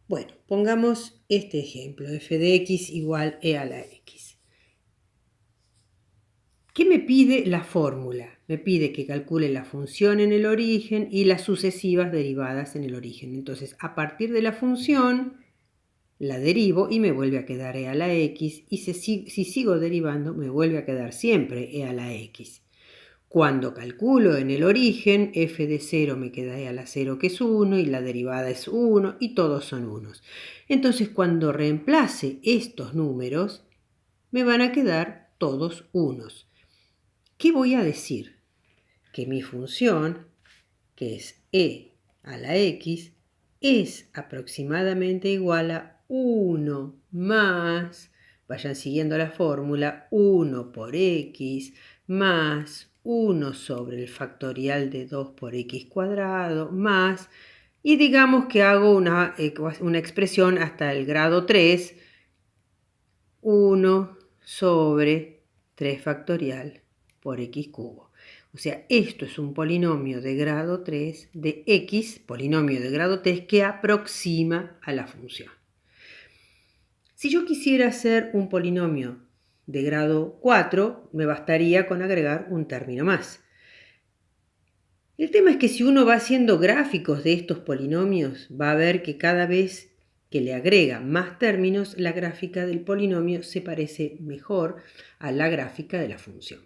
Bueno, pongamos este ejemplo, f de x igual e a la x. ¿Qué me pide la fórmula? Me pide que calcule la función en el origen y las sucesivas derivadas en el origen. Entonces, a partir de la función, la derivo y me vuelve a quedar e a la x. Y si sigo derivando, me vuelve a quedar siempre e a la x. Cuando calculo en el origen, f de 0 me queda e a la 0 que es 1 y la derivada es 1 y todos son unos. Entonces cuando reemplace estos números, me van a quedar todos unos. ¿Qué voy a decir? Que mi función, que es e a la x, es aproximadamente igual a 1 más, vayan siguiendo la fórmula, 1 por x más 1 sobre el factorial de 2 por x cuadrado más, y digamos que hago una expresión hasta el grado 3, 1 sobre 3 factorial por x cubo. O sea, esto es un polinomio de grado 3 de x, polinomio de grado 3 que aproxima a la función. Si yo quisiera hacer un polinomio de grado 4, me bastaría con agregar un término más. El tema es que si uno va haciendo gráficos de estos polinomios, va a ver que cada vez que le agrega más términos, la gráfica del polinomio se parece mejor a la gráfica de la función.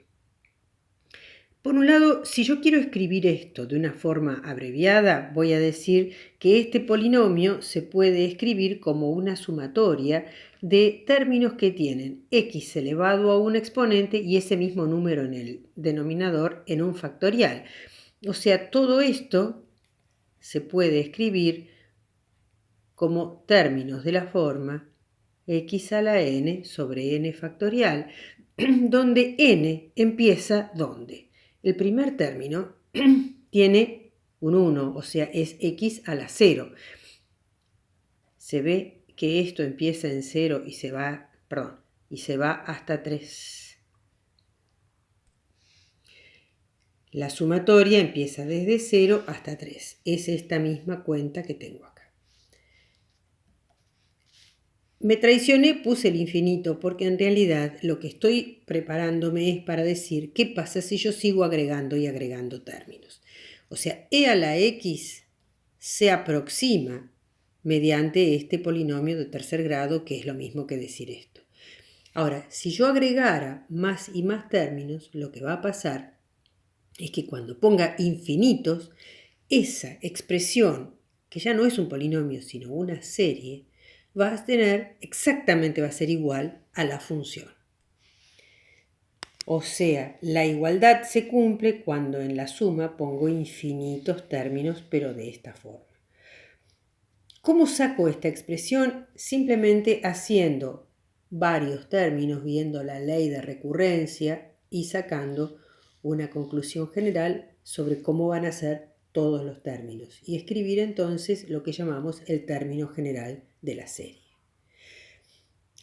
Por un lado, si yo quiero escribir esto de una forma abreviada, voy a decir que este polinomio se puede escribir como una sumatoria de términos que tienen x elevado a un exponente y ese mismo número en el denominador en un factorial. O sea, todo esto se puede escribir como términos de la forma x a la n sobre n factorial, donde n empieza ¿dónde? El primer término tiene un 1, o sea, es x a la 0. Se ve que esto empieza en 0 y se va hasta 3. La sumatoria empieza desde 0 hasta 3. Es esta misma cuenta que tengo acá. Me traicioné, puse el infinito, porque en realidad lo que estoy preparándome es para decir qué pasa si yo sigo agregando y agregando términos. O sea, e a la x se aproxima mediante este polinomio de tercer grado, que es lo mismo que decir esto. Ahora, si yo agregara más y más términos, lo que va a pasar es que cuando ponga infinitos, esa expresión, que ya no es un polinomio, sino una serie, va a ser igual a la función. O sea, la igualdad se cumple cuando en la suma pongo infinitos términos, pero de esta forma. ¿Cómo saco esta expresión? Simplemente haciendo varios términos, viendo la ley de recurrencia y sacando una conclusión general sobre cómo van a ser todos los términos y escribir entonces lo que llamamos el término general de la serie.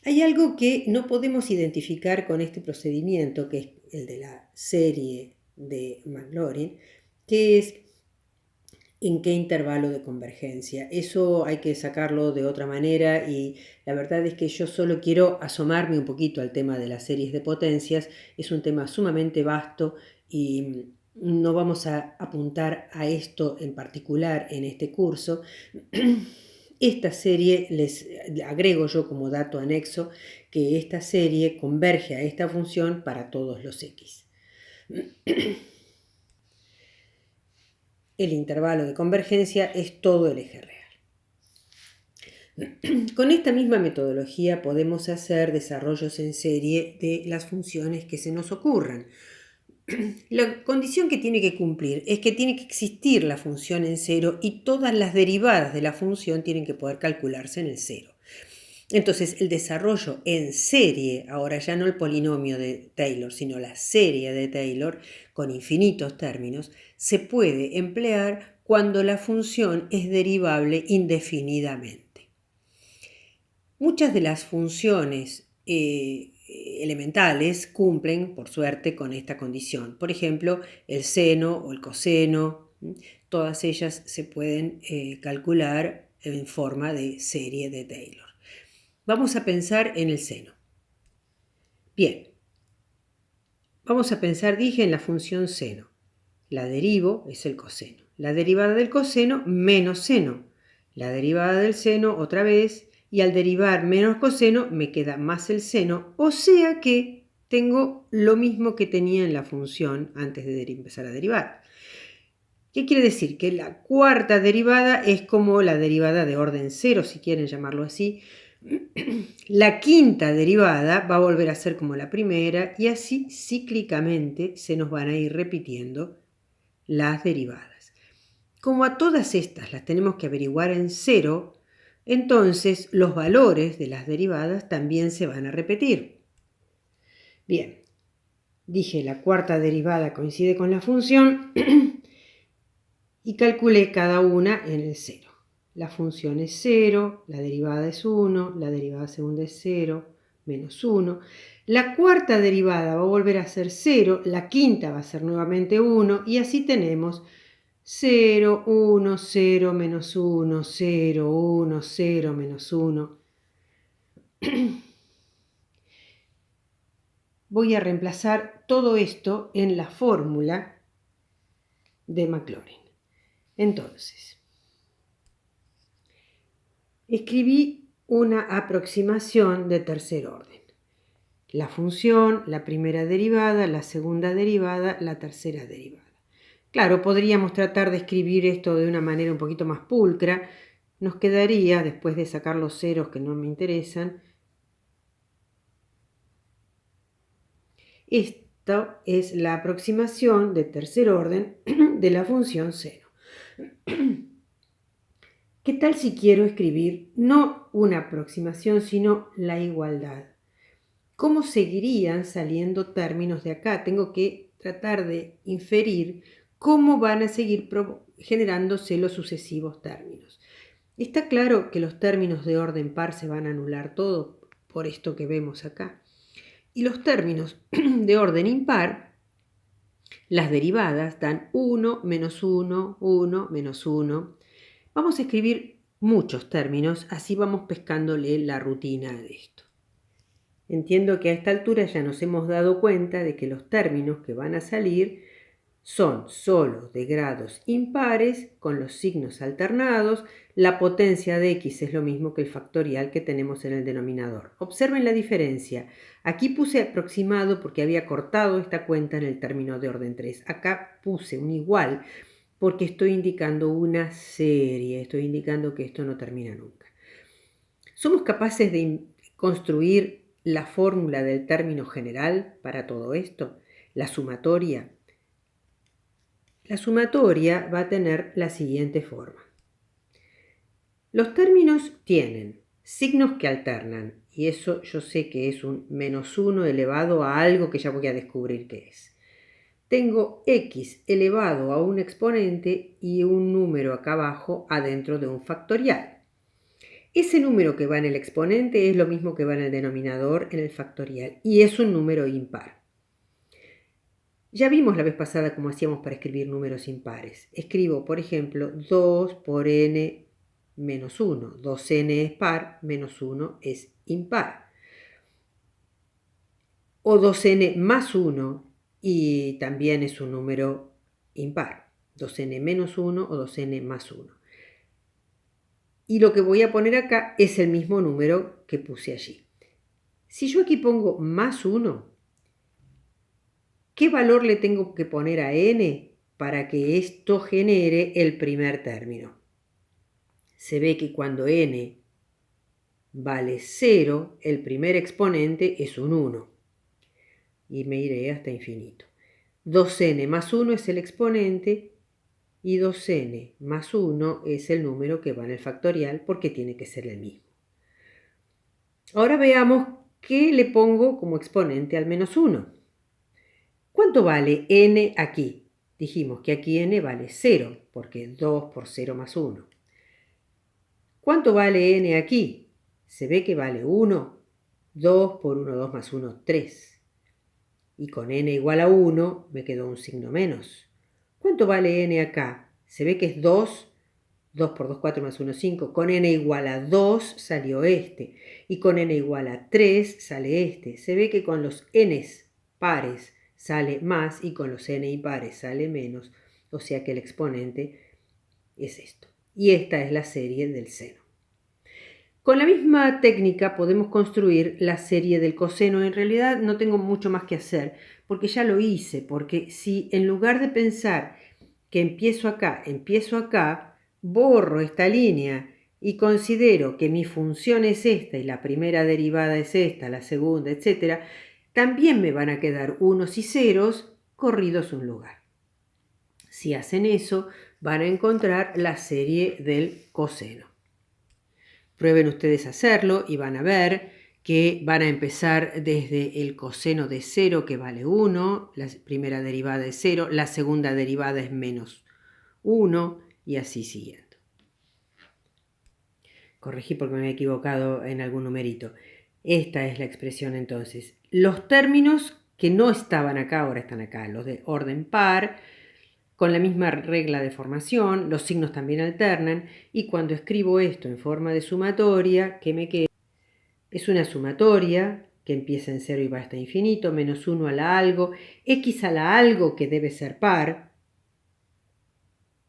Hay algo que no podemos identificar con este procedimiento, que es el de la serie de Maclaurin, que es en qué intervalo de convergencia. Eso hay que sacarlo de otra manera y la verdad es que yo solo quiero asomarme un poquito al tema de las series de potencias. Es un tema sumamente vasto y no vamos a apuntar a esto en particular en este curso. Esta serie, les agrego yo como dato anexo, que esta serie converge a esta función para todos los x. El intervalo de convergencia es todo el eje real. Con esta misma metodología podemos hacer desarrollos en serie de las funciones que se nos ocurran. La condición que tiene que cumplir es que tiene que existir la función en cero y todas las derivadas de la función tienen que poder calcularse en el cero. Entonces, el desarrollo en serie, ahora ya no el polinomio de Taylor, sino la serie de Taylor, con infinitos términos, se puede emplear cuando la función es derivable indefinidamente. Muchas de las funciones elementales cumplen, por suerte, con esta condición. Por ejemplo, el seno o el coseno, todas ellas se pueden calcular en forma de serie de Taylor. Vamos a pensar en el seno. Bien, vamos a pensar, dije, en la función seno. La derivo es el coseno. La derivada del coseno menos seno. La derivada del seno otra vez, y al derivar menos coseno me queda más el seno, o sea que tengo lo mismo que tenía en la función antes de empezar a derivar. ¿Qué quiere decir? Que la cuarta derivada es como la derivada de orden cero, si quieren llamarlo así. La quinta derivada va a volver a ser como la primera y así cíclicamente se nos van a ir repitiendo las derivadas. Como a todas estas las tenemos que averiguar en cero, entonces los valores de las derivadas también se van a repetir. Bien, dije la cuarta derivada coincide con la función y calculé cada una en el cero. La función es 0, la derivada es 1, la derivada segunda es 0, menos 1. La cuarta derivada va a volver a ser 0, la quinta va a ser nuevamente 1 y así tenemos 0, 1, 0, menos 1, 0, 1, 0, menos 1. Voy a reemplazar todo esto en la fórmula de Maclaurin. Entonces, escribí una aproximación de tercer orden. La función, la primera derivada, la segunda derivada, la tercera derivada. Claro, podríamos tratar de escribir esto de una manera un poquito más pulcra. Nos quedaría, después de sacar los ceros que no me interesan, esto es la aproximación de tercer orden de la función seno. ¿Qué tal si quiero escribir no una aproximación, sino la igualdad? ¿Cómo seguirían saliendo términos de acá? Tengo que tratar de inferir cómo van a seguir generándose los sucesivos términos. Está claro que los términos de orden par se van a anular todo por esto que vemos acá. Y los términos de orden impar, las derivadas dan 1, menos 1, 1, menos 1. Vamos a escribir muchos términos, así vamos pescándole la rutina de esto. Entiendo que a esta altura ya nos hemos dado cuenta de que los términos que van a salir son solo de grados impares con los signos alternados. La potencia de x es lo mismo que el factorial que tenemos en el denominador. Observen la diferencia. Aquí puse aproximado porque había cortado esta cuenta en el término de orden 3. Acá puse un igual porque estoy indicando una serie. Estoy indicando que esto no termina nunca. ¿Somos capaces de construir la fórmula del término general para todo esto? La sumatoria. La sumatoria va a tener la siguiente forma. Los términos tienen signos que alternan, y eso yo sé que es un menos 1 elevado a algo que ya voy a descubrir qué es. Tengo x elevado a un exponente y un número acá abajo adentro de un factorial. Ese número que va en el exponente es lo mismo que va en el denominador en el factorial, y es un número impar. Ya vimos la vez pasada cómo hacíamos para escribir números impares. Escribo, por ejemplo, 2 por n menos 1. 2n es par, menos 1 es impar. O 2n más 1 y también es un número impar. 2n menos 1 o 2n más 1. Y lo que voy a poner acá es el mismo número que puse allí. Si yo aquí pongo más 1, ¿qué valor le tengo que poner a n para que esto genere el primer término? Se ve que cuando n vale 0, el primer exponente es un 1. Y me iré hasta infinito. 2n más 1 es el exponente y 2n más 1 es el número que va en el factorial porque tiene que ser el mismo. Ahora veamos qué le pongo como exponente al menos 1. ¿Cuánto vale n aquí? Dijimos que aquí n vale 0, porque 2 por 0 más 1. ¿Cuánto vale n aquí? Se ve que vale 1. 2 por 1, 2 más 1, 3. Y con n igual a 1 me quedó un signo menos. ¿Cuánto vale n acá? Se ve que es 2. 2 por 2, 4 más 1, 5. Con n igual a 2 salió este. Y con n igual a 3 sale este. Se ve que con los n pares sale más y con los n impares sale menos. O sea que el exponente es esto. Y esta es la serie del seno. Con la misma técnica podemos construir la serie del coseno. En realidad no tengo mucho más que hacer porque ya lo hice. Porque si en lugar de pensar que empiezo acá, borro esta línea y considero que mi función es esta y la primera derivada es esta, la segunda, etc., también me van a quedar unos y ceros corridos un lugar. Si hacen eso, van a encontrar la serie del coseno. Prueben ustedes a hacerlo y van a ver que van a empezar desde el coseno de 0, que vale 1, la primera derivada es 0, la segunda derivada es menos 1 y así siguiendo. Corregí porque me había equivocado en algún numerito. Esta es la expresión entonces. Los términos que no estaban acá, ahora están acá, los de orden par, con la misma regla de formación, los signos también alternan, y cuando escribo esto en forma de sumatoria, ¿qué me queda? Es una sumatoria que empieza en 0 y va hasta infinito, menos 1 a la algo, x a la algo que debe ser par,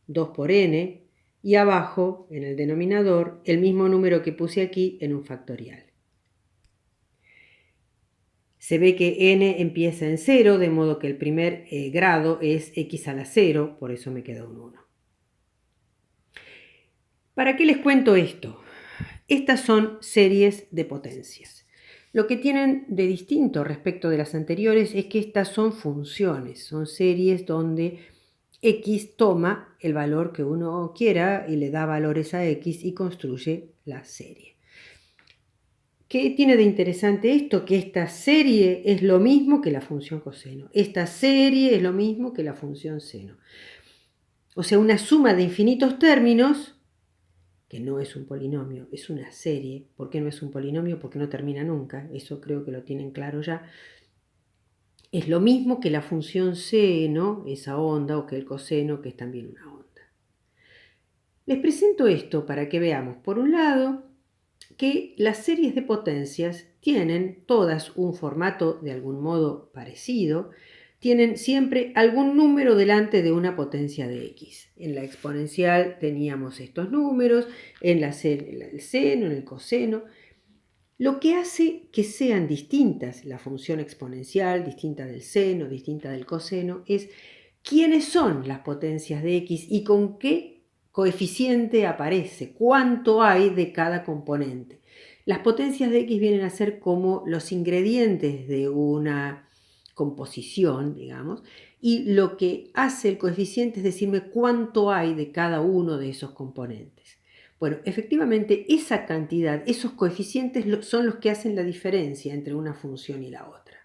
2 por n, y abajo, en el denominador, el mismo número que puse aquí en un factorial. Se ve que n empieza en 0, de modo que el primer grado es x a la 0, por eso me queda un 1. ¿Para qué les cuento esto? Estas son series de potencias. Lo que tienen de distinto respecto de las anteriores es que estas son funciones, son series donde x toma el valor que uno quiera y le da valores a x y construye la serie. ¿Qué tiene de interesante esto? Que esta serie es lo mismo que la función coseno. Esta serie es lo mismo que la función seno. O sea, una suma de infinitos términos, que no es un polinomio, es una serie. ¿Por qué no es un polinomio? Porque no termina nunca. Eso creo que lo tienen claro ya. Es lo mismo que la función seno, esa onda, o que el coseno, que es también una onda. Les presento esto para que veamos, por un lado, que las series de potencias tienen todas un formato de algún modo parecido, tienen siempre algún número delante de una potencia de x. En la exponencial teníamos estos números, en el seno, en el coseno. Lo que hace que sean distintas la función exponencial, distinta del seno, distinta del coseno, es quiénes son las potencias de x y con qué coeficiente aparece, cuánto hay de cada componente. Las potencias de x vienen a ser como los ingredientes de una composición, digamos, y lo que hace el coeficiente es decirme cuánto hay de cada uno de esos componentes. Bueno, efectivamente esa cantidad, esos coeficientes son los que hacen la diferencia entre una función y la otra.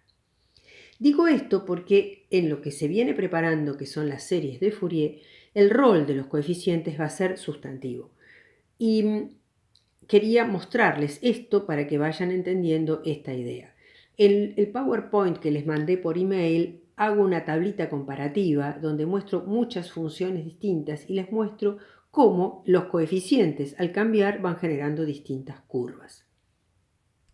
Digo esto porque en lo que se viene preparando, que son las series de Fourier, el rol de los coeficientes va a ser sustantivo. Y quería mostrarles esto para que vayan entendiendo esta idea. En el PowerPoint que les mandé por email hago una tablita comparativa donde muestro muchas funciones distintas y les muestro cómo los coeficientes al cambiar van generando distintas curvas.